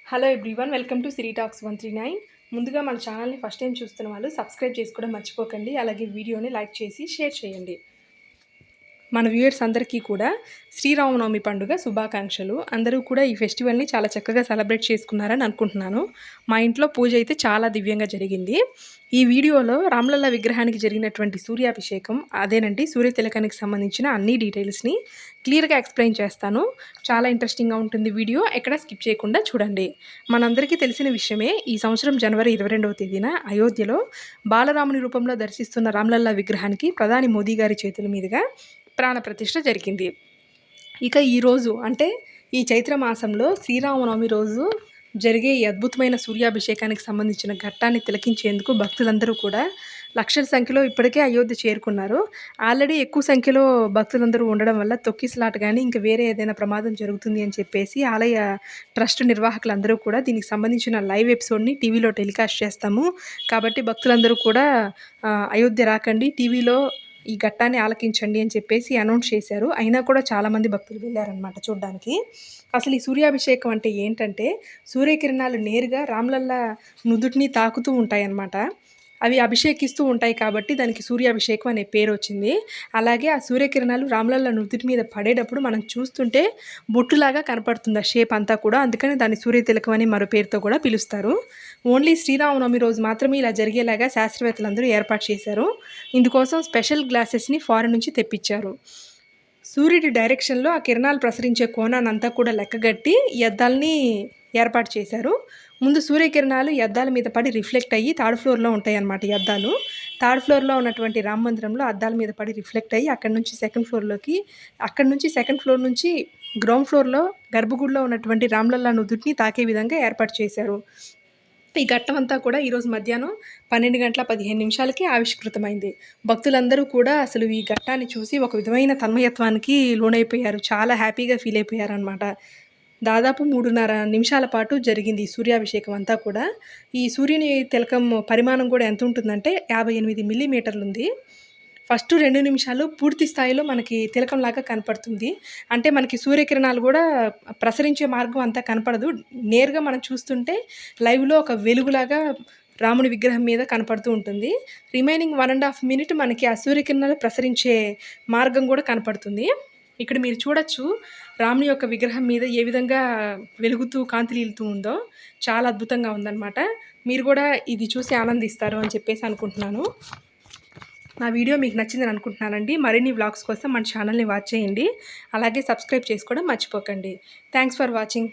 Hello everyone, welcome to Siri talks 139. ముందుగా మన ఛానల్ని ఫస్ట్ టైం చూస్తున్న వాళ్ళు సబ్స్క్రైబ్ చేసుకోవడం మర్చిపోకండి. అలాగే వీడియోని లైక్ చేసి షేర్ చేయండి. మన వ్యూయర్స్ అందరికీ కూడా శ్రీరామనవమి పండుగ శుభాకాంక్షలు. అందరూ కూడా ఈ ఫెస్టివల్ని చాలా చక్కగా సెలబ్రేట్ చేసుకున్నారని అనుకుంటున్నాను. మా ఇంట్లో పూజ అయితే చాలా దివ్యంగా జరిగింది. ఈ వీడియోలో రామలల్ల విగ్రహానికి జరిగినటువంటి సూర్యాభిషేకం, అదేనండి సూర్య తిలకానికి సంబంధించిన అన్ని డీటెయిల్స్ని క్లియర్గా ఎక్స్ప్లెయిన్ చేస్తాను. చాలా ఇంట్రెస్టింగ్గా ఉంటుంది వీడియో, ఎక్కడ స్కిప్ చేయకుండా చూడండి. మనందరికీ తెలిసిన విషయమే, ఈ సంవత్సరం జనవరి 22వ తేదీన అయోధ్యలో బాలరాముని రూపంలో దర్శిస్తున్న రామలల్ల విగ్రహానికి ప్రధాని మోదీ గారి చేతుల మీదుగా ప్రాణప్రతిష్ఠ జరిగింది. ఇక ఈరోజు అంటే ఈ చైత్ర మాసంలో శ్రీరామనవమి రోజు జరిగే ఈ అద్భుతమైన సూర్యాభిషేకానికి సంబంధించిన ఘట్టాన్ని తిలకించేందుకు భక్తులందరూ కూడా లక్షల సంఖ్యలో ఇప్పటికే అయోధ్య చేరుకున్నారు. ఆల్రెడీ ఎక్కువ సంఖ్యలో భక్తులందరూ ఉండడం వల్ల తొక్కిసలాట కానీ ఇంకా వేరే ఏదైనా ప్రమాదం జరుగుతుంది అని చెప్పేసి ఆలయ ట్రస్ట్ నిర్వాహకులందరూ కూడా దీనికి సంబంధించిన లైవ్ ఎపిసోడ్ని టీవీలో టెలికాస్ట్ చేస్తాము. కాబట్టి భక్తులందరూ కూడా అయోధ్య రాకండి, టీవీలో ఈ ఘట్టాన్ని ఆలకించండి అని చెప్పేసి అనౌన్స్ చేశారు. అయినా కూడా చాలామంది భక్తులు వెళ్ళారనమాట చూడడానికి. అసలు ఈ సూర్యాభిషేకం అంటే ఏంటంటే, సూర్యకిరణాలు నేరుగా రామలల్ల నుదుటిని తాకుతూ ఉంటాయన్నమాట. అవి అభిషేకిస్తూ ఉంటాయి కాబట్టి దానికి సూర్యాభిషేకం అనే పేరు వచ్చింది. అలాగే ఆ సూర్యకిరణాలు రామలల్ల నుదుటి మీద పడేటప్పుడు మనం చూస్తుంటే బొట్టులాగా కనపడుతుంది ఆ షేప్ అంతా కూడా. అందుకని దాన్ని సూర్యతిలకం అని మరో పేరుతో కూడా పిలుస్తారు. ఓన్లీ శ్రీరామనవమి రోజు మాత్రమే ఇలా జరిగేలాగా శాస్త్రవేత్తలందరూ ఏర్పాటు చేశారు. ఇందుకోసం స్పెషల్ గ్లాసెస్ని ఫారెన్ నుంచి తెప్పించారు. సూర్యుడి డైరెక్షన్లో ఆ కిరణాలు ప్రసరించే కోణాన్నంతా కూడా లెక్కగట్టి ఈ అద్దాలని ఏర్పాటు చేశారు. ముందు సూర్యకిరణాలు ఈ అద్దాల మీద పడి రిఫ్లెక్ట్ అయ్యి థర్డ్ ఫ్లోర్లో ఉంటాయి అన్నమాట. ఈ అద్దాలు థర్డ్ ఫ్లోర్లో ఉన్నటువంటి రామ మందిరంలో అద్దాల మీద పడి రిఫ్లెక్ట్ అయ్యి అక్కడి నుంచి సెకండ్ ఫ్లోర్లోకి, అక్కడి నుంచి సెకండ్ ఫ్లోర్ నుంచి గ్రౌండ్ ఫ్లోర్లో గర్భగుడిలో ఉన్నటువంటి రామలల్ల నుదుటిని తాకే విధంగా ఏర్పాటు చేశారు. ఈ ఘట్టం అంతా కూడా ఈరోజు మధ్యాహ్నం 12:15 ఆవిష్కృతమైంది. భక్తులందరూ కూడా అసలు ఈ ఘట్టాన్ని చూసి ఒక విధమైన తన్మయత్వానికి లోనైపోయారు. చాలా హ్యాపీగా ఫీల్ అయిపోయారనమాట. దాదాపు 3:30 నిమిషాల పాటు జరిగింది ఈ సూర్యాభిషేకం అంతా కూడా. ఈ సూర్యుని తిలకం పరిమాణం కూడా ఎంత ఉంటుందంటే 58 మిల్లీమీటర్లు ఉంది. ఫస్ట్ 2 నిమిషాలు పూర్తి స్థాయిలో మనకి తిలకంలాగా కనపడుతుంది. అంటే మనకి సూర్యకిరణాలు కూడా ప్రసరించే మార్గం అంతా కనపడదు. నేరుగా మనం చూస్తుంటే లైవ్‌లో ఒక వెలుగులాగా రాముని విగ్రహం మీద కనపడుతూ ఉంటుంది. రిమైనింగ్ 1½ మినిట్ మనకి ఆ సూర్యకిరణాలు ప్రసరించే మార్గం కూడా కనపడుతుంది. ఇక్కడ మీరు చూడొచ్చు రాముని యొక్క విగ్రహం మీద ఏ విధంగా వెలుగుతూ కాంతిలీలుతూ ఉందో. చాలా అద్భుతంగా ఉందన్నమాట. మీరు కూడా ఇది చూసి ఆనందిస్తారు అని చెప్పేసి అనుకుంటున్నాను. నా వీడియో మీకు నచ్చిందని అనుకుంటున్నానండి. మరిన్ని వ్లాగ్స్ కోసం మన ఛానల్ని వాచ్ చేయండి. అలాగే సబ్స్క్రైబ్ చేసుకోవడం మర్చిపోకండి. Thanks for watching.